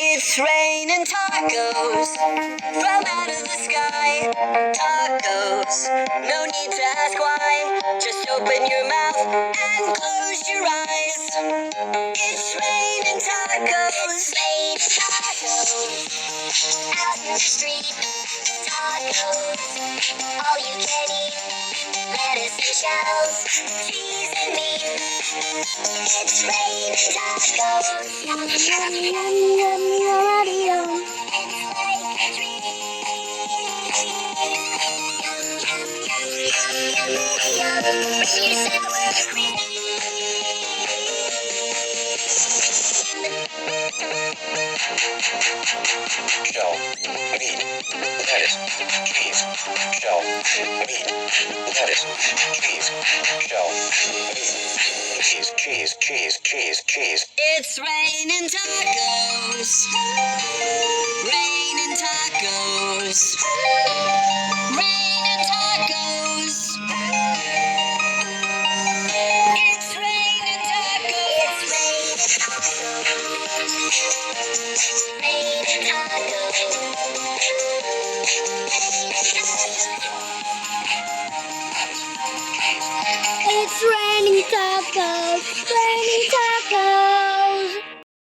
It's raining tacos from out of the sky. Tacos, no need to ask why. Just open your mouth and close your eyes. It's raining tacos. Raining tacos out in the street. Tacos, all you can eat. Lettuce and shells, cheese and meat. It's raining tacos. Yum, yum, yum, yum, yum, yum. It's like a dream. Yum, yum, yum, yum, yum, yum. Bring your sour cream. Shell, meat, lettuce, cheese, shell, meat, lettuce, cheese, shell, meat, cheese. It's raining tacos. Raining tacos. Raining tacos. It's raining tacos. Raining tacos. It's raining tacos. Raining tacos.